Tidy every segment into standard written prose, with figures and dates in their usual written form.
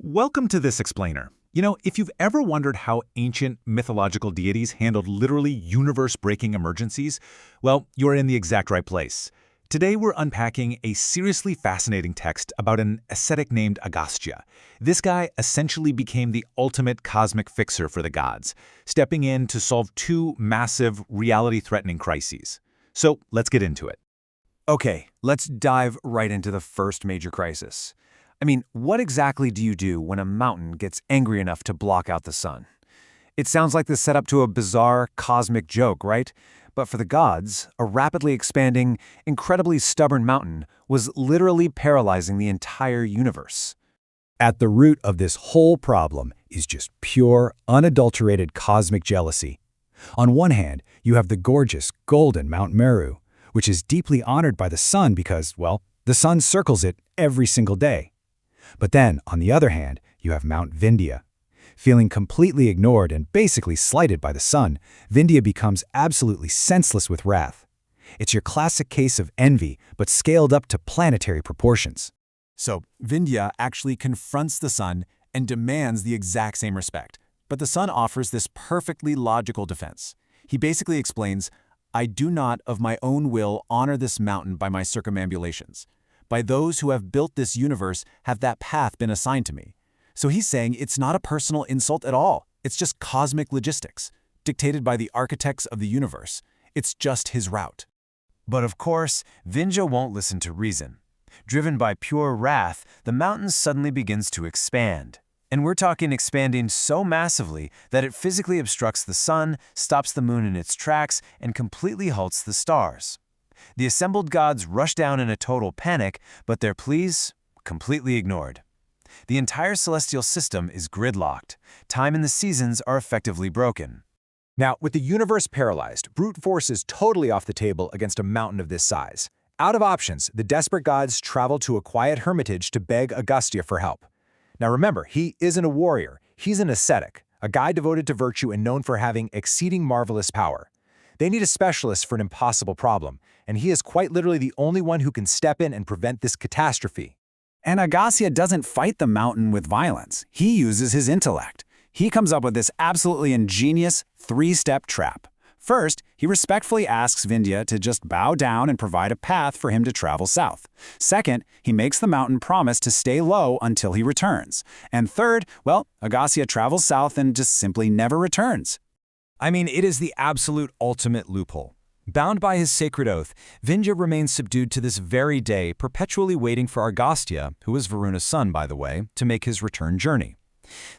Welcome to this explainer. If you've ever wondered how ancient mythological deities handled literally universe-breaking emergencies, well, you're in the exact right place. Today we're unpacking a seriously fascinating text about an ascetic named Agastya. This guy essentially became the ultimate cosmic fixer for the gods, stepping in to solve two massive, reality-threatening crises. So let's get into it. Okay, let's dive right into the first major crisis. What exactly do you do when a mountain gets angry enough to block out the sun? It sounds like the setup to a bizarre cosmic joke, right? But for the gods, a rapidly expanding, incredibly stubborn mountain was literally paralyzing the entire universe. At the root of this whole problem is just pure, unadulterated cosmic jealousy. On one hand, you have the gorgeous, golden Mount Meru, which is deeply honored by the sun because, well, the sun circles it every single day. But then, on the other hand, you have Mount Vindhya. Feeling completely ignored and basically slighted by the sun, Vindhya becomes absolutely senseless with wrath. It's your classic case of envy, but scaled up to planetary proportions. So, Vindhya actually confronts the sun and demands the exact same respect. But the sun offers this perfectly logical defense. He basically explains, "I do not of my own will honor this mountain by my circumambulations. By those who have built this universe have that path been assigned to me." So he's saying it's not a personal insult at all. It's just cosmic logistics, dictated by the architects of the universe. It's just his route. But of course, Vindhya won't listen to reason. Driven by pure wrath, the mountain suddenly begins to expand. And we're talking expanding so massively that it physically obstructs the sun, stops the moon in its tracks, and completely halts the stars. The assembled gods rush down in a total panic, but their pleas completely ignored. The entire celestial system is gridlocked. Time and the seasons are effectively broken. Now, with the universe paralyzed, brute force is totally off the table against a mountain of this size. Out of options, the desperate gods travel to a quiet hermitage to beg Agastya for help. Now remember, he isn't a warrior, he's an ascetic, a guy devoted to virtue and known for having exceeding marvelous power. They need a specialist for an impossible problem, and he is quite literally the only one who can step in and prevent this catastrophe. And Agastya doesn't fight the mountain with violence. He uses his intellect. He comes up with this absolutely ingenious three-step trap. First, he respectfully asks Vindhya to just bow down and provide a path for him to travel south. Second, he makes the mountain promise to stay low until he returns. And third, well, Agastya travels south and just simply never returns. It is the absolute ultimate loophole. Bound by his sacred oath, Vindhya remains subdued to this very day, perpetually waiting for Agastya, who is Varuna's son, by the way, to make his return journey.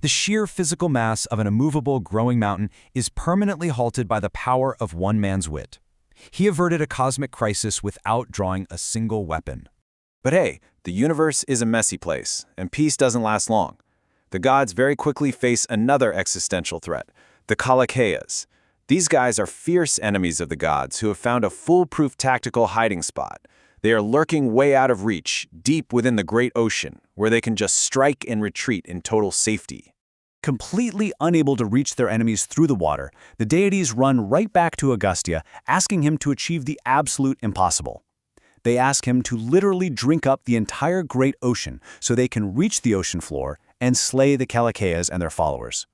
The sheer physical mass of an immovable, growing mountain is permanently halted by the power of one man's wit. He averted a cosmic crisis without drawing a single weapon. But hey, the universe is a messy place, and peace doesn't last long. The gods very quickly face another existential threat, the Kalakeyas. These guys are fierce enemies of the gods who have found a foolproof tactical hiding spot. They are lurking way out of reach, deep within the great ocean, where they can just strike and retreat in total safety. Completely unable to reach their enemies through the water, the deities run right back to Agastya, asking him to achieve the absolute impossible. They ask him to literally drink up the entire great ocean so they can reach the ocean floor and slay the Kalakeyas and their followers.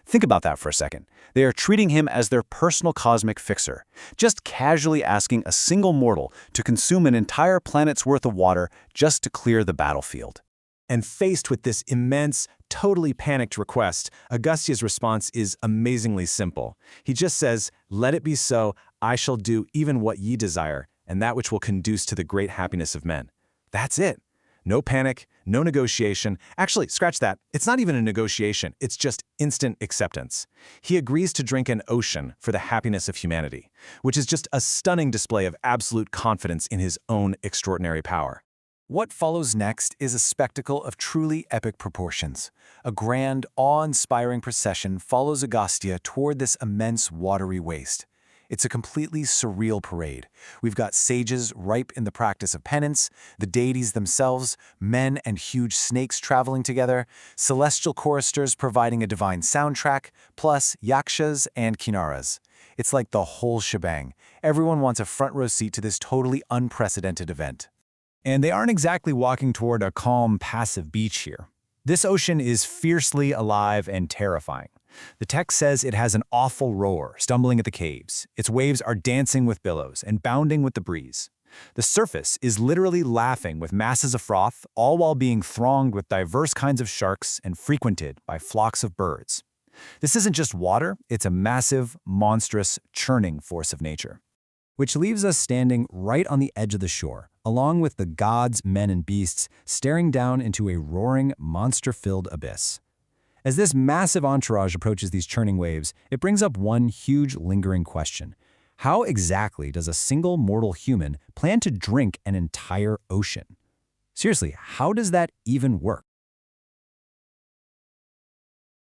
Think about that for a second. They are treating him as their personal cosmic fixer, just casually asking a single mortal to consume an entire planet's worth of water just to clear the battlefield. And faced with this immense, totally panicked request, Agastya's response is amazingly simple. He just says, "Let it be so, I shall do even what ye desire, and that which will conduce to the great happiness of men." That's it. No panic, no negotiation. Actually, scratch that. It's not even a negotiation. It's just instant acceptance. He agrees to drink an ocean for the happiness of humanity, which is just a stunning display of absolute confidence in his own extraordinary power. What follows next is a spectacle of truly epic proportions. A grand, awe-inspiring procession follows Agastya toward this immense watery waste. It's a completely surreal parade. We've got sages ripe in the practice of penance, the deities themselves, men and huge snakes traveling together, celestial choristers providing a divine soundtrack, plus yakshas and kinnaras. It's like the whole shebang. Everyone wants a front row seat to this totally unprecedented event. And they aren't exactly walking toward a calm, passive beach here. This ocean is fiercely alive and terrifying. The text says it has an awful roar, stumbling at the caves. Its waves are dancing with billows and bounding with the breeze. The surface is literally laughing with masses of froth, all while being thronged with diverse kinds of sharks and frequented by flocks of birds. This isn't just water, it's a massive, monstrous, churning force of nature. Which leaves us standing right on the edge of the shore, along with the gods, men, and beasts, staring down into a roaring, monster-filled abyss. As this massive entourage approaches these churning waves, it brings up one huge, lingering question. How exactly does a single mortal human plan to drink an entire ocean? Seriously, how does that even work?